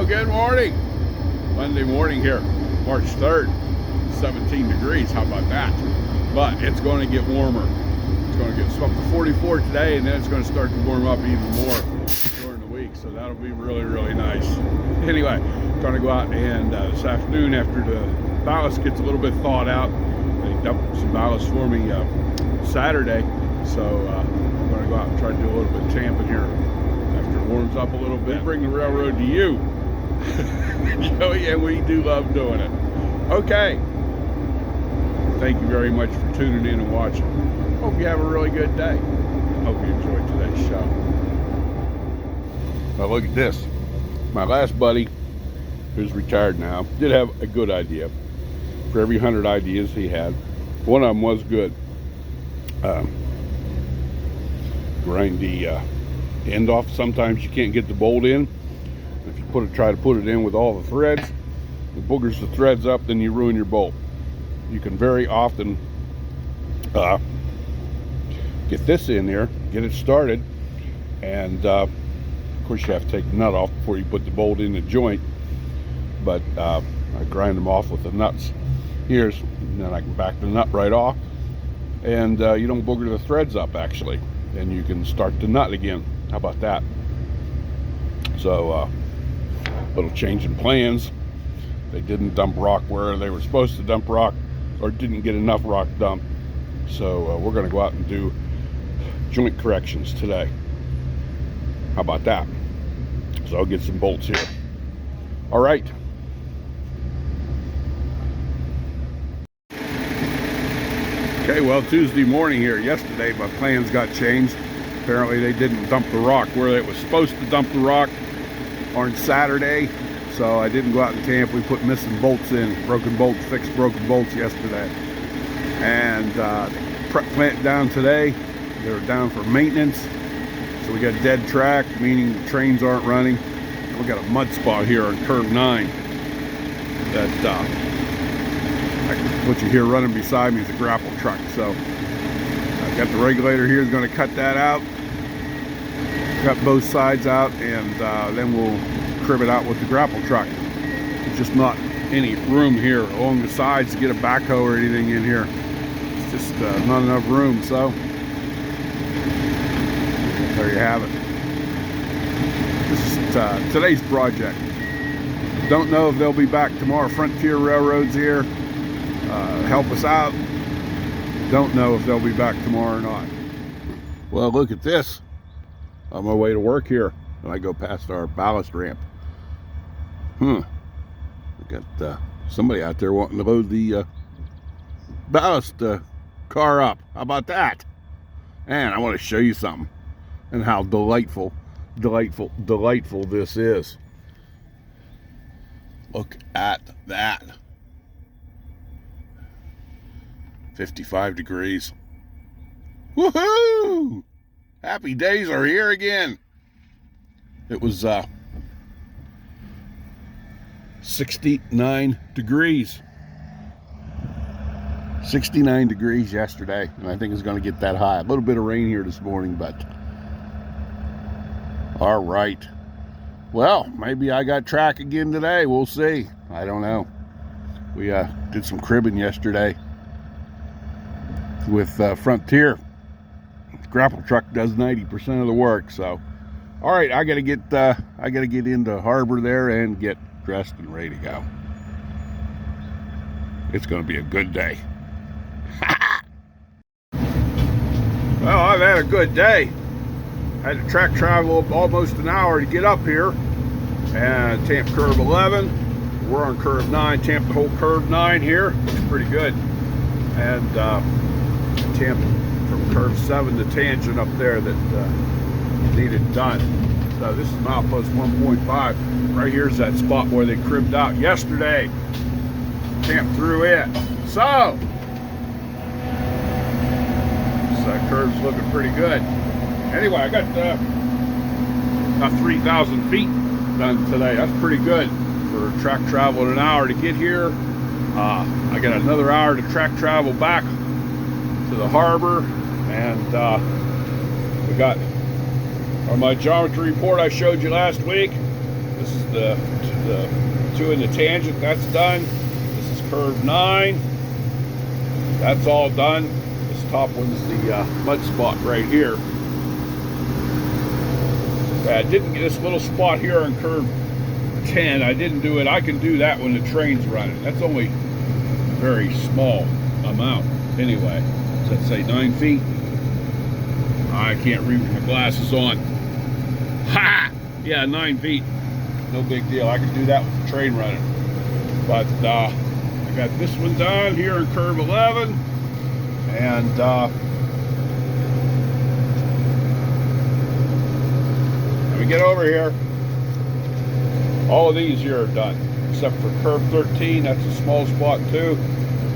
Well, good morning. Monday morning here, March 3rd, 17 degrees. How about that? But it's going to get warmer. It's going to get up to 44 today, and then it's going to start to warm up even more during the week. So that'll be really, really nice. Anyway, going to go out and this afternoon, after the ballast gets a little bit thawed out, they dumped some ballast for me Saturday. So I'm going to go out and try to do a little bit of tamping here after it warms up a little bit. Bring the railroad to you. Oh yeah, we do love doing it. Okay. Thank you very much for tuning in and watching. Hope you have a really good day. Hope you enjoyed today's show. Now look at this. My last buddy, who's retired now, did have a good idea. For every 100 ideas he had, one of them was good. Grind the end off. Sometimes you can't get the bolt in. If you try to put it in with all the threads, it boogers the threads up, then you ruin your bolt. You can very often get this in there, get it started, and of course you have to take the nut off before you put the bolt in the joint. But I grind them off with the nuts here, and then I can back the nut right off, and you don't booger the threads up actually, and you can start the nut again. How about that? So little change in plans. They didn't dump rock where they were supposed to dump rock, or didn't get enough rock dumped. So we're going to go out and do joint corrections today. How about that? So I'll get some bolts here. All right. Okay, well, Tuesday morning here. Yesterday my plans got changed. Apparently they didn't dump the rock where it was supposed to dump the rock on Saturday, so I didn't go out and tamp. We put missing bolts in, broken bolts, fixed broken bolts yesterday. And prep plant down today. They were down for maintenance, so we got dead track, meaning the trains aren't running. We got a mud spot here on curve 9 that what you hear running beside me is a grapple truck. So I got the regulator here, is going to cut that out, cut both sides out, and then we'll crib it out with the grapple truck. There's just not any room here along the sides to get a backhoe or anything in here. It's just not enough room. So there you have it. This is today's project. Don't know if they'll be back tomorrow. Frontier Railroad's here. Help us out. Don't know if they'll be back tomorrow or not. Well, look at this. On my way to work here, and I go past our ballast ramp. We got somebody out there wanting to load the ballast car up. How about that? And I want to show you something, and how delightful this is. Look at that. 55 degrees. Woohoo! Happy days are here again. It was 69 degrees. 69 degrees yesterday, and I think it's going to get that high. A little bit of rain here this morning, but all right. Well, maybe I got track again today. We'll see. I don't know. We did some cribbing yesterday with Frontier. Grapple truck does 90% of the work. So all right, I gotta get into harbor there and get dressed and ready to go. It's gonna be a good day. Well, I've had a good day. I had to track travel almost an hour to get up here and tamp curve 11. We're on curve 9. Tamped the whole curve 9 here. It's pretty good. And tamped from curve 7 the tangent up there that needed done. So this is milepost 1.5. Right here's that spot where they cribbed out yesterday. Tamped through it. So this curve's looking pretty good. Anyway, I got about 3,000 feet done today. That's pretty good for track travel in an hour to get here. I got another hour to track travel back to the harbor, and we got on my geometry report I showed you last week. This is the 2 in the tangent. That's done. This is curve 9. That's all done. This top one's the mud spot right here. I didn't get this little spot here on curve 10. I didn't do it. I can do that when the train's running. That's only a very small amount. Anyway, does that say 9 feet? I can't read with my glasses on. Ha! Yeah, 9 feet. No big deal. I can do that with the train running. But I got this one done here in curve 11. And let me get over here. All of these here are done, except for curve 13. That's a small spot too.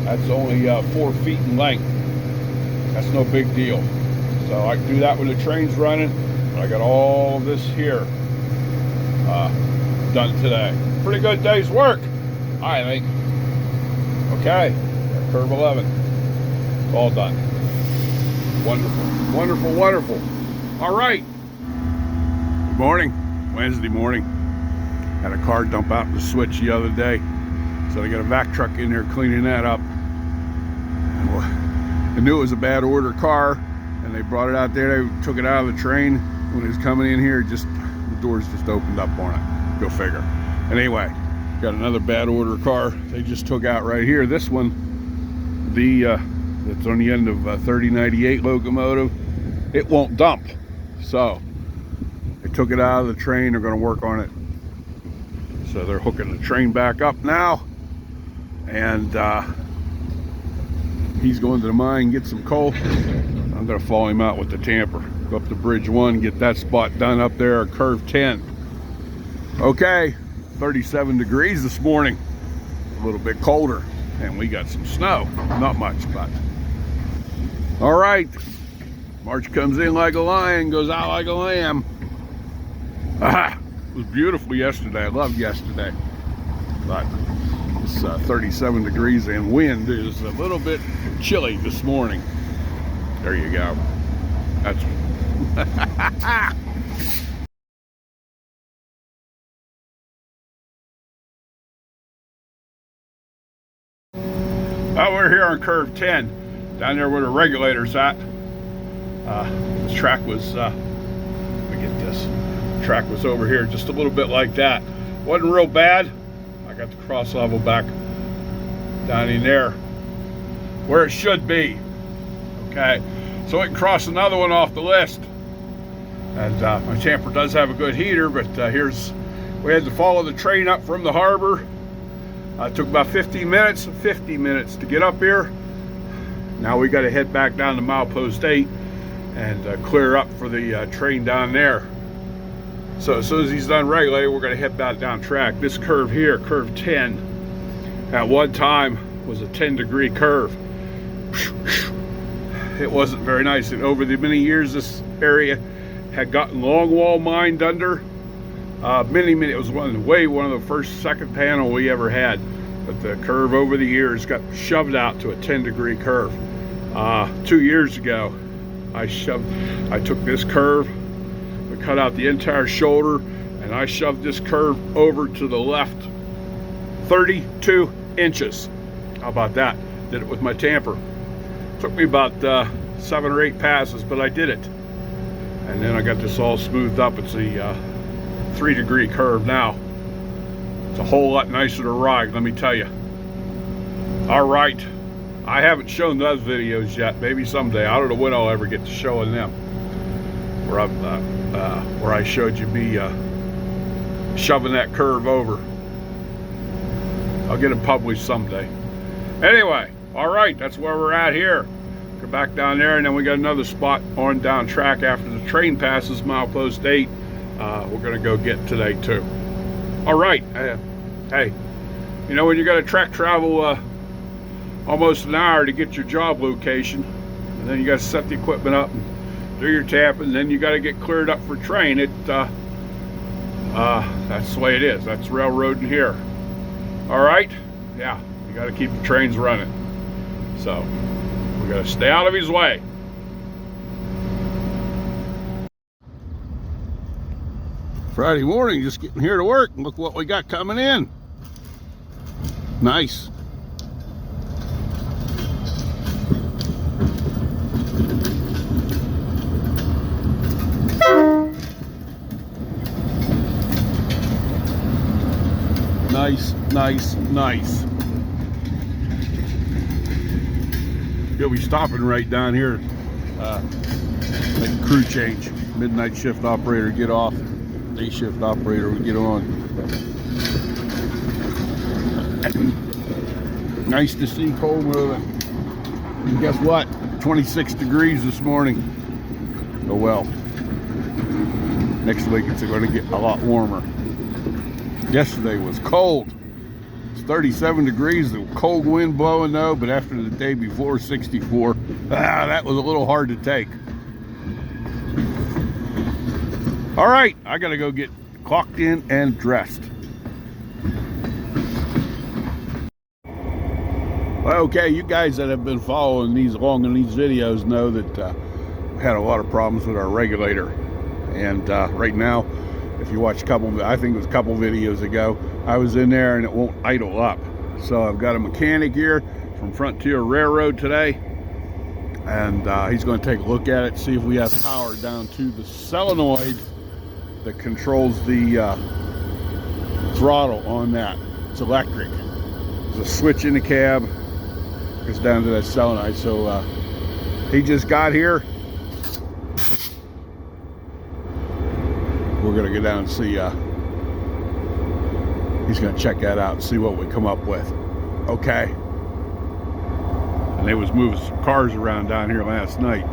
That's only 4 feet in length. That's no big deal. So I can do that when the train's running. But I got all this here done today. Pretty good day's work, I think. Okay, curve 11. It's all done. Wonderful, wonderful, wonderful. All right. Good morning. Wednesday morning. Had a car dump out the switch the other day, so I got a vac truck in there cleaning that up. I knew it was a bad order car, and they brought it out there. They took it out of the train when it was coming in here. Just the doors just opened up on it. Go figure. And anyway, got another bad order car they just took out right here. This one, that's on the end of 3098 locomotive. It won't dump, so they took it out of the train. They're going to work on it. So they're hooking the train back up now, and he's going to the mine, get some coal. I'm going to follow him out with the tamper. Go up to bridge 1, get that spot done up there at curve 10. Okay, 37 degrees this morning. A little bit colder, and we got some snow. Not much, but all right. March comes in like a lion, goes out like a lamb. Aha! It was beautiful yesterday. I loved yesterday, but it's 37 degrees and wind is a little bit chilly this morning. There you go. That's oh, we're here on curve 10, down there where the regulator's at. This track was let me get this. Track was over here just a little bit like that. Wasn't real bad. I got the cross level back down in there where it should be. Okay, so we can cross another one off the list. And my tamper does have a good heater, but we had to follow the train up from the harbor. It took about 50 minutes to get up here. Now we got to head back down to milepost 8 and clear up for the train down there. So as soon as he's done regulating, we're going to head back down track. This curve here, curve 10, at one time was a 10-degree curve. It wasn't very nice. And over the many years, this area had gotten longwall mined under. It was one of the first second panel we ever had. But the curve over the years got shoved out to a 10-degree curve. 2 years ago, I took this curve, we cut out the entire shoulder, and I shoved this curve over to the left 32 inches. How about that? Did it with my tamper. Took me about 7 or 8 passes, but I did it. And then I got this all smoothed up. It's a 3-degree curve now. It's a whole lot nicer to ride, let me tell you. All right, I haven't shown those videos yet. Maybe someday. I don't know when I'll ever get to showing them. Where I showed you me shoving that curve over. I'll get them published someday. Anyway, all right, that's where we're at here. Go back down there, and then we got another spot on down track after the train passes milepost 8. We're gonna go get today too. All right, hey, you know when you got to track travel almost an hour to get your job location, and then you got to set the equipment up and do your tapping, and then you got to get cleared up for train. That's the way it is. That's railroading here. All right, yeah, you got to keep the trains running. So we got to stay out of his way. Friday morning, just getting here to work. Look what we got coming in. Nice. Nice, nice, nice. You'll be stopping right down here. Make a crew change. Midnight shift operator get off. Day shift operator will get on. Nice to see coal moving. And guess what? 26 degrees this morning. Oh well. Next week it's going to get a lot warmer. Yesterday was cold. It's 37 degrees, the cold wind blowing though, but after the day before, 64. That was a little hard to take. All right, I gotta go get clocked in and dressed. Okay, you guys that have been following these along in these videos know that we had a lot of problems with our regulator. And right now, if you watch I think it was a couple videos ago, I was in there and it won't idle up. So I've got a mechanic here from Frontier Railroad today, and he's going to take a look at it, see if we have power down to the solenoid that controls the throttle on that. It's electric. There's a switch in the cab, goes down to that solenoid. So he just got here. We're gonna go down and see, he's gonna check that out and see what we come up with. Okay. And they was moving some cars around down here last night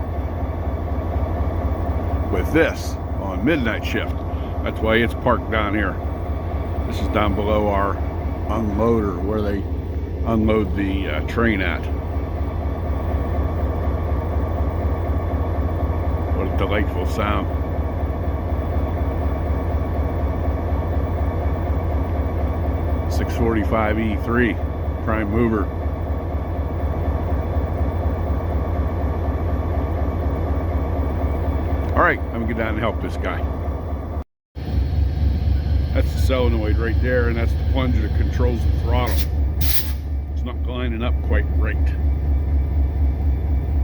with this on midnight shift. That's why it's parked down here. This is down below our unloader where they unload the train at. What a delightful sound. .645 E3 prime mover. All right, I'm gonna get down and help this guy. That's the solenoid right there, and that's the plunger that controls the throttle. It's not lining up quite right.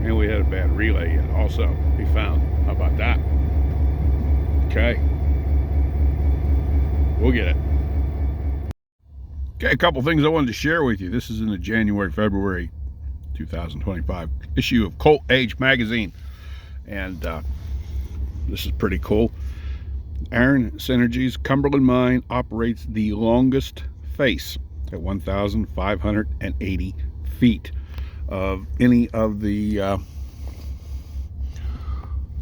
And we had a bad relay also, he found. How about that? Okay. We'll get it. Okay, a couple things I wanted to share with you. This is in the January-February 2025 issue of Coal Age magazine. And this is pretty cool. Iron Senergy's Cumberland Mine operates the longest face at 1,580 feet of any of the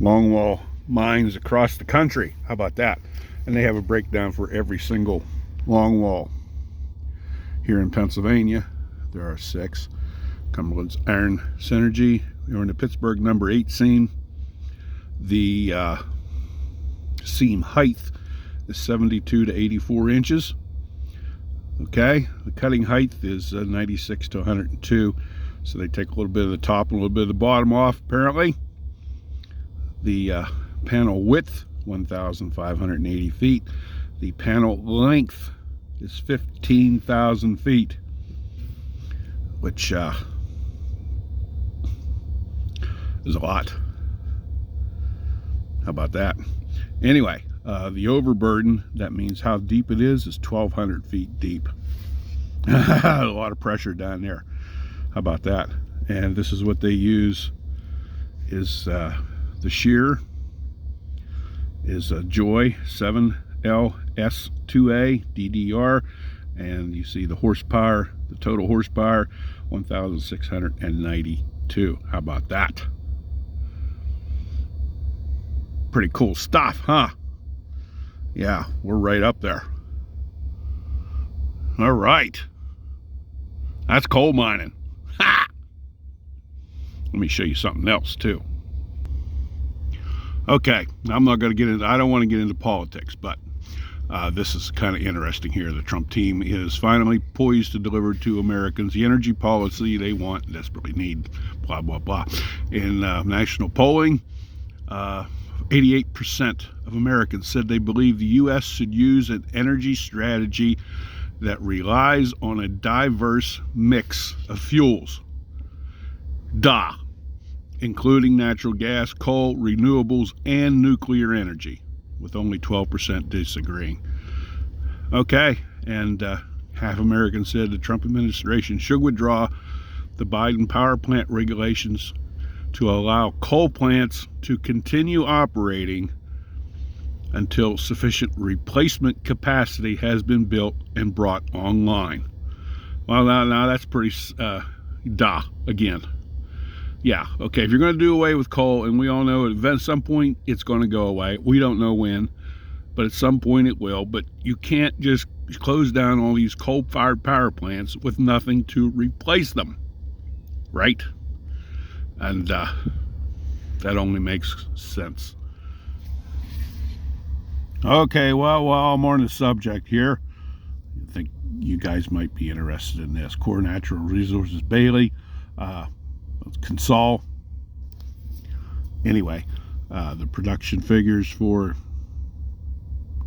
longwall mines across the country. How about that? And they have a breakdown for every single longwall. Here in Pennsylvania, there are 6. Cumberland's Iron Senergy. We're in the Pittsburgh number 8 seam. The seam height is 72 to 84 inches. Okay, the cutting height is 96 to 102. So they take a little bit of the top and a little bit of the bottom off, apparently. The panel width, 1,580 feet. The panel length is 15,000 feet, which is a lot. How about that? Anyway, the overburden, that means how deep it is 1,200 feet deep. A lot of pressure down there. How about that? And this is what they use is the shear is a Joy 7LS2A DDR, and you see the horsepower, the total horsepower, 1,692. How about that? Pretty cool stuff, huh? Yeah, we're right up there. All right. That's coal mining. Ha! Let me show you something else too. Okay, I'm not going to get into, I don't want to get into politics, but this is kind of interesting here. The Trump team is finally poised to deliver to Americans the energy policy they want, desperately need, blah, blah, blah. In national polling, 88% of Americans said they believe the U.S. should use an energy strategy that relies on a diverse mix of fuels. Including natural gas, coal, renewables, and nuclear energy, with only 12% disagreeing. Okay, and half Americans said the Trump administration should withdraw the Biden power plant regulations to allow coal plants to continue operating until sufficient replacement capacity has been built and brought online. Well, now that's pretty, again. Yeah, okay, if you're going to do away with coal, and we all know at some point it's going to go away. We don't know when, but at some point it will. But you can't just close down all these coal-fired power plants with nothing to replace them, right? And that only makes sense. Okay, well, while I'm on the subject here, I think you guys might be interested in this. Core Natural Resources Bailey, Consol. Anyway, the production figures for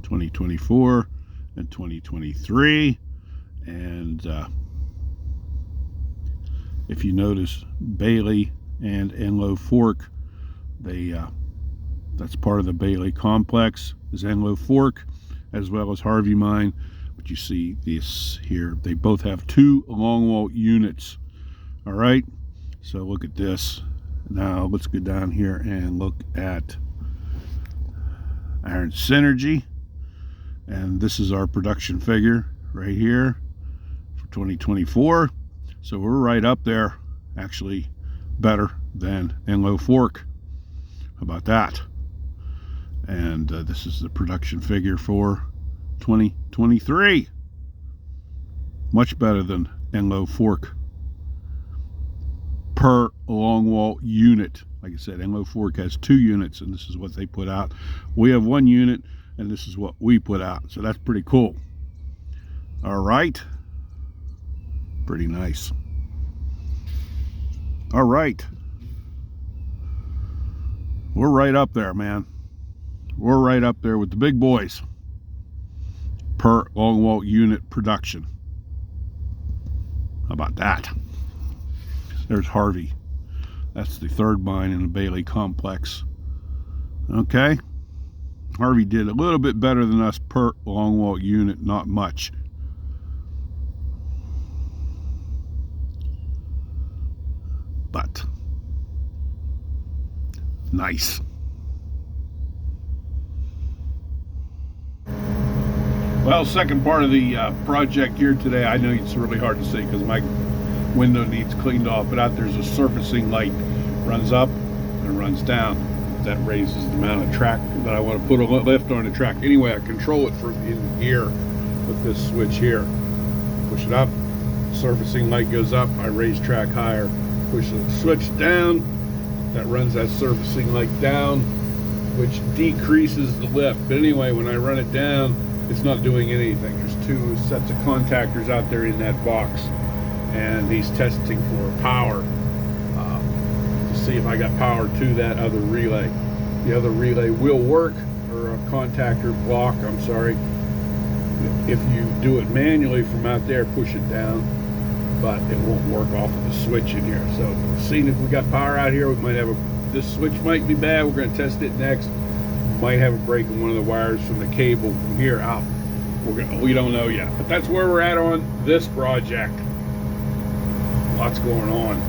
2024 and 2023, and if you notice, Bailey and Enlow Fork, that's part of the Bailey complex, is Enlow Fork, as well as Harvey Mine. But you see this here, they both have 2 longwall units. All right, so look at this. Now let's go down here and look at Iron Senergy, and this is our production figure right here for 2024. So we're right up there, actually better than Enlow Fork. How about that? And this is the production figure for 2023. Much better than Enlow Fork per longwall unit. Like I said, Enlow Fork has 2 units, and this is what they put out. We have 1 unit, and this is what we put out. So that's pretty cool. All right. Pretty nice. All right. We're right up there, man. We're right up there with the big boys per longwall unit production. How about that? There's Harvey. That's the 3rd mine in the Bailey complex. Okay. Harvey did a little bit better than us per longwall unit, not much. But nice. Well, second part of the project here today. I know it's really hard to see because my window needs cleaned off, but out there's a surfacing light, runs up and runs down. That raises the amount of track that I want to put a lift on the track. Anyway, I control it from in here with this switch here. Push it up, surfacing light goes up, I raise track higher. Push the switch down, that runs that surfacing light down, which decreases the lift. But anyway, when I run it down, it's not doing anything. There's 2 sets of contactors out there in that box, and he's testing for power to see if I got power to that other relay. The other relay will work, or a contactor block, I'm sorry, if you do it manually from out there, push it down, but it won't work off of the switch in here. So seeing if we got power out here, we might have this switch might be bad. We're going to test it next. Might have a break in one of the wires from the cable from here out. We don't know yet, but that's where we're at on this project. Lots going on.